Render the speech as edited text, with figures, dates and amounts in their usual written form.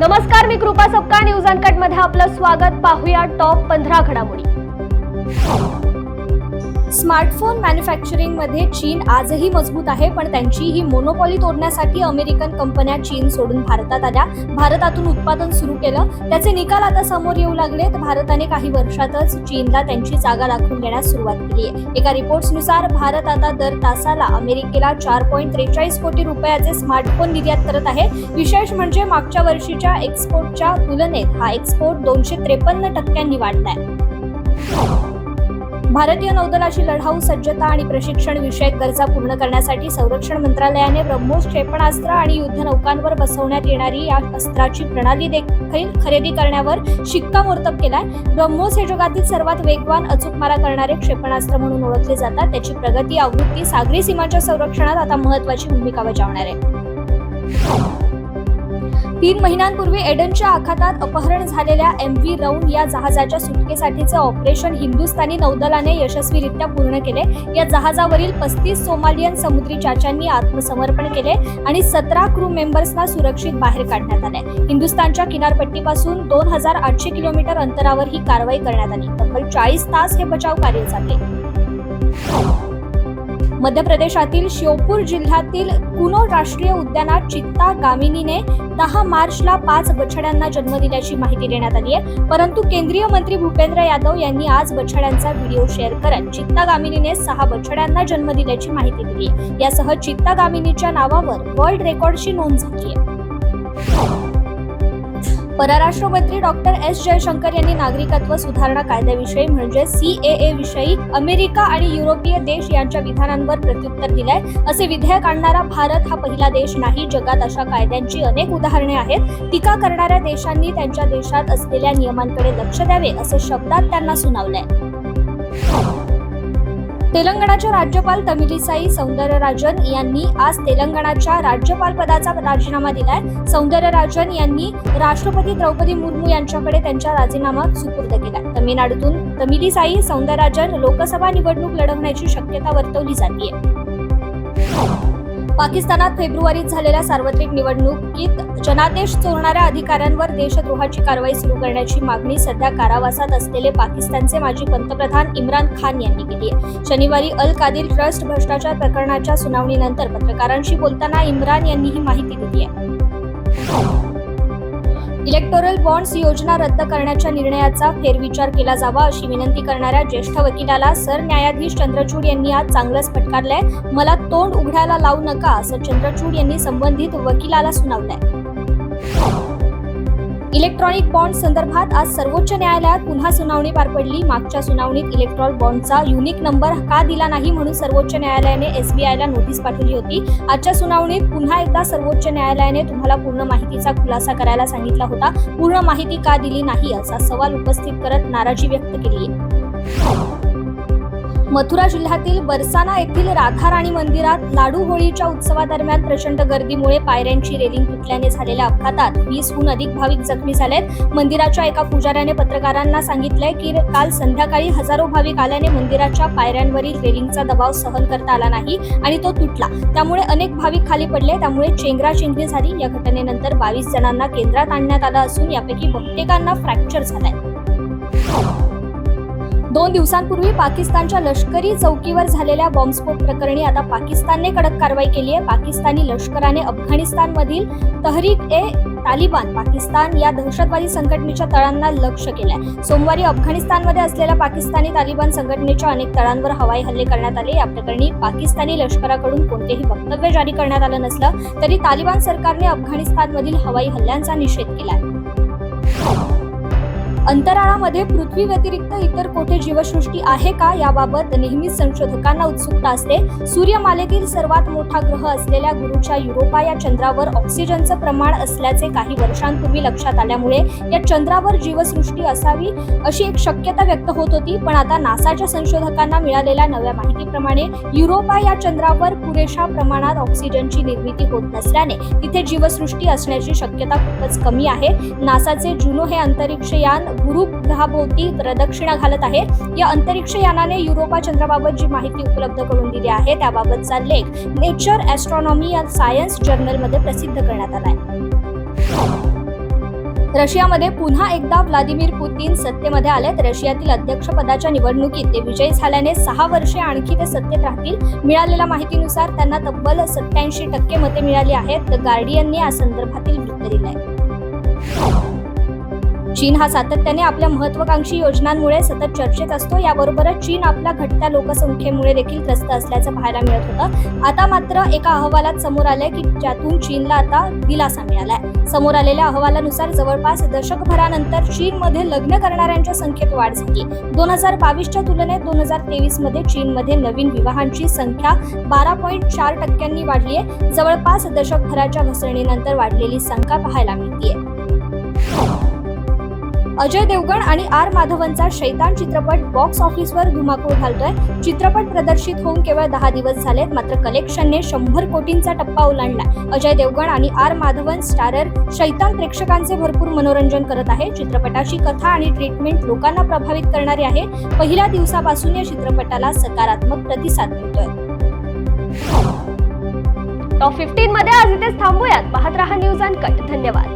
नमस्कार, मी कृपा Sapka. News uncut मध्ये आपलं स्वागत. पाहूया टॉप 15 घडामोडी. स्मार्टफोन मॅन्युफॅक्चरिंग मध्ये चीन आजही मजबूत आहे, पण त्यांची ही मोनोपॉली तोडण्यासाठी अमेरिकन कंपन्या चीन सोडून भारतात आल्या. भारतातून उत्पादन सुरू केलं. त्याचे निकाल आता समोर येऊ लागले. तर भारताने काही वर्षातच चीनला त्यांची जागा राखून देण्यास सुरुवात केली आहे. एका रिपोर्ट्सनुसार भारत आता दर तासाला अमेरिकेला 4.43 कोटी रुपयाचे स्मार्टफोन निर्यात करत आहे. विशेष म्हणजे मागच्या वर्षीच्या एक्सपोर्टच्या तुलनेत हा एक्सपोर्ट 253% वाढलाय. भारतीय नौदलाची लढाऊ सज्जता आणि प्रशिक्षण विषयक गरजा पूर्ण करण्यासाठी संरक्षण मंत्रालयाने ब्रह्मोस क्षेपणास्त्र आणि युद्धनौकांवर बसवण्यात येणारी या अस्त्राची प्रणाली देखील खरेदी करण्यावर शिक्कामोर्तब केलाय. ब्रह्मोस हे जगातील सर्वात वेगवान अचूक मारा करणारे क्षेपणास्त्र म्हणून ओळखले जातात. त्याची प्रगती आवृत्ती सागरी सीमांच्या संरक्षणात आता महत्त्वाची भूमिका बजावणार आहे. 3 महिन्यांपूर्वी एडनच्या आखातात अपहरण झालेल्या MV रौन या जहाजाच्या सुटकेसाठीचे ऑपरेशन हिंदुस्थानी नौदलाने यशस्वीरित्या पूर्ण केले. या जहाजावरील 35 सोमालियन समुद्री चाचांनी आत्मसमर्पण केले आणि 17 क्रू मेंबर्सना सुरक्षित बाहेर काढण्यात आले. हिंदुस्थानच्या किनारपट्टीपासून 2800 किलोमीटर अंतरावर ही कारवाई करण्यात आली. तब्बल 40 तास हे बचाव कार्य चालले. मध्य प्रदेशातील श्योपूर जिल्ह्यातील कुनो राष्ट्रीय उद्यानात चित्ता गामिनीने 10 मार्चला 5 बछड्यांना जन्म दिल्याची माहिती देण्यात आली आहे. परंतु केंद्रीय मंत्री भूपेंद्र यादव यांनी आज बछड्यांचा व्हिडिओ शेअर करत चित्ता गामिनीने 6 बछड्यांना जन्म दिल्याची माहिती दिली आहे. यासह चित्ता गामिनीच्या नावावर वर्ल्ड रेकॉर्डची नोंद झाली आहे. परराष्ट्र मंत्री डॉक्टर S जयशंकर यांनी नागरिकत्व सुधारणा कायद्याविषयी म्हणजे CAA विषयी अमेरिका आणि युरोपीय देश यांच्या विधानांवर प्रत्युत्तर दिलंय. असे विधेयक आणणारा भारत हा पहिला देश नाही. जगात अशा कायद्यांची अनेक उदाहरणे आहेत. टीका करणाऱ्या देशांनी त्यांच्या देशात असलेल्या नियमांकडे लक्ष द्यावे असे शब्दात त्यांना सुनावलंय. तेलंगणाच्या राज्यपाल तमिलिसाई सौंदरराजन यांनी आज तेलंगणाच्या राज्यपाल पदाचा राजीनामा दिलाय. सौंदरराजन यांनी राष्ट्रपती द्रौपदी मुर्मू यांच्याकडे त्यांचा राजीनामा सुपूर्द केला. तमिळनाडूतून तमिलिसाई सौंदरराजन लोकसभा निवडणूक लढवण्याची शक्यता वर्तवली जाते. पाकिस्तानात फेब्रुवारीत झालेल्या सार्वत्रिक निवडणुकीत जनादेश चोरणाऱ्या अधिकाऱ्यांवर देशद्रोहाची कारवाई सुरू करण्याची मागणी सध्या कारावासात असलेले पाकिस्तानचे माजी पंतप्रधान इम्रान खान यांनी केली आहे. शनिवारी अल कादिर ट्रस्ट भ्रष्टाचार प्रकरणाच्या सुनावणीनंतर पत्रकारांशी बोलताना इम्रान यांनी ही माहिती दिली आहे. इलेक्टोरल बॉन्ड्स योजना रद्द करण्याच्या निर्णयाचा फेरविचार केला जावा अशी विनंती करणाऱ्या ज्येष्ठ वकिलाला सरन्यायाधीश चंद्रचूड यांनी आज चांगलंच फटकारलंय. मला तोंड उघडायला लावू नका असं चंद्रचूड यांनी संबंधित वकिलाला सुनावलंय. इलेक्ट्रॉनिक बॉन्ड संदर्भात आज सर्वोच्च न्यायालयात पुन्हा सुनावणी पार पडली. मागच्या सुनावणीत इलेक्ट्रॉनिक बॉन्डचा युनिक नंबर का दिला नाही म्हणून सर्वोच्च न्यायालयाने SBIला नोटीस पाठवली होती. आजच्या सुनावणीत पुन्हा एकदा सर्वोच्च न्यायालयाने तुम्हाला पूर्ण माहितीचा खुलासा करायला सांगितला होता. पूर्ण माहिती का दिली नाही असा सवाल उपस्थित करत नाराजी व्यक्त केली. मथुरा जिल्ह्यातील बरसाना येथील राधाराणी मंदिरात लाडू होळीच्या उत्सवादरम्यान प्रचंड गर्दीमुळे पायऱ्यांची रेलिंग तुटल्याने झालेल्या अपघातात 20हून अधिक भाविक जखमी झालेत. मंदिराच्या एका पुजाऱ्याने पत्रकारांना सांगितलंय की काल संध्याकाळी हजारो भाविक आल्याने मंदिराच्या पायऱ्यांवरील रेलिंगचा दबाव सहन करता आला नाही आणि तो तुटला. त्यामुळे अनेक भाविक खाली पडले. त्यामुळे चेंगराचेंगरी झाली. या घटनेनंतर 22 जणांना केंद्रात आणण्यात आलं असून यापैकी बहुतेकांना फ्रॅक्चर झालाय. 2 दिवसांपूर्वी पाकिस्तानच्या लष्करी चौकीवर झालेल्या बॉम्बस्फोट प्रकरणी आता पाकिस्तानने कडक कारवाई केली आहे. पाकिस्तानी लष्कराने अफगाणिस्तानमधील तहरीक-ए-तालिबान पाकिस्तान या दहशतवादी संघटनेच्या तळांना लक्ष्य केलंय. सोमवारी अफगाणिस्तानमध्ये असलेल्या पाकिस्तानी तालिबान संघटनेच्या अनेक तळांवर हवाई हल्ले करण्यात आले. या प्रकरणी पाकिस्तानी लष्कराकडून कोणतेही वक्तव्य जारी करण्यात आलं नसलं तरी तालिबान सरकारने अफगाणिस्तानमधील हवाई हल्ल्यांचा निषेध केलाय. अंतराळामध्ये पृथ्वी व्यतिरिक्त इतर कोठे जीवसृष्टी आहे का याबाबत नेहमीच संशोधकांना उत्सुकता असते. सूर्यमालेतील सर्वात मोठा ग्रह असलेल्या गुरूच्या युरोपा या चंद्रावर ऑक्सिजनचं प्रमाण असल्याचे काही वर्षांपूर्वी लक्षात आल्यामुळे या चंद्रावर जीवसृष्टी असावी अशी एक शक्यता व्यक्त होत होती. पण आता नासाच्या संशोधकांना मिळालेल्या नव्या माहितीप्रमाणे युरोपा या चंद्रावर पुरेशा प्रमाणात ऑक्सिजनची निर्मिती होत नसल्याने तिथे जीवसृष्टी असण्याची शक्यता खूपच कमी आहे. नासाचे जुनो हे अंतरिक्ष यान गुरु ग्रहाभोवती प्रदक्षिणा घालत आहे. या अंतरिक्ष यानाने युरोपा चंद्राबाबत जी माहिती उपलब्ध करून दिली आहे त्याबाबतचा लेख नेचर ॲस्ट्रॉनॉमी या सायन्स जर्नलमध्ये प्रसिद्ध करण्यात आलाय. रशियामध्ये पुन्हा एकदा व्लादिमीर पुतीन सत्तेमध्ये आलेत. रशियातील अध्यक्षपदाच्या निवडणुकीत ते विजयी झाल्याने 6 वर्षे आणखी ते सत्तेत राहतील. मिळालेल्या माहितीनुसार त्यांना तब्बल 87% मते मिळाली आहेत. द गार्डियनने या संदर्भातील वृत्त दिलंय. चीन हा सातत्याने आपल्या महत्वाकांक्षी योजनांमुळे सतत चर्चेत असतो. याबरोबरच चीन आपल्या घटत्या लोकसंख्येमुळे देखील त्रस्त असल्याचं पाहायला मिळत होतं. आता मात्र एका अहवालात समोर आलंय की ज्यातून चीनला आता दिलासा मिळालाय. समोर आलेल्या अहवालानुसार जवळपास दशकभरानंतर चीनमध्ये लग्न करणाऱ्यांच्या संख्येत वाढ झाली. 2022च्या तुलनेत 2023 मध्ये चीनमध्ये नवीन विवाहांची संख्या 12.4% वाढली आहे. जवळपास दशकभराच्या घसरणीनंतर वाढलेली संख्या पाहायला मिळतेय. अजय देवगण आणि आर माधवनचा शैतान चित्रपट बॉक्स ऑफिसवर धुमाकूळ घालतोय. चित्रपट प्रदर्शित होऊन केवळ 10 दिवस झालेत, मात्र कलेक्शनने 100 कोटींचा टप्पा ओलांडला. अजय देवगण आणि आर माधवन स्टारर शैतान प्रेक्षकांचे भरपूर मनोरंजन करत आहे. चित्रपटाची कथा आणि ट्रीटमेंट लोकांना प्रभावित करणारी आहे. पहिल्या दिवसापासून या चित्रपटाला सकारात्मक प्रतिसाद मिळतोय. टॉप 15 मध्ये आज इथेच थांबूयात. पाहत रहा न्यूज अनकट. धन्यवाद.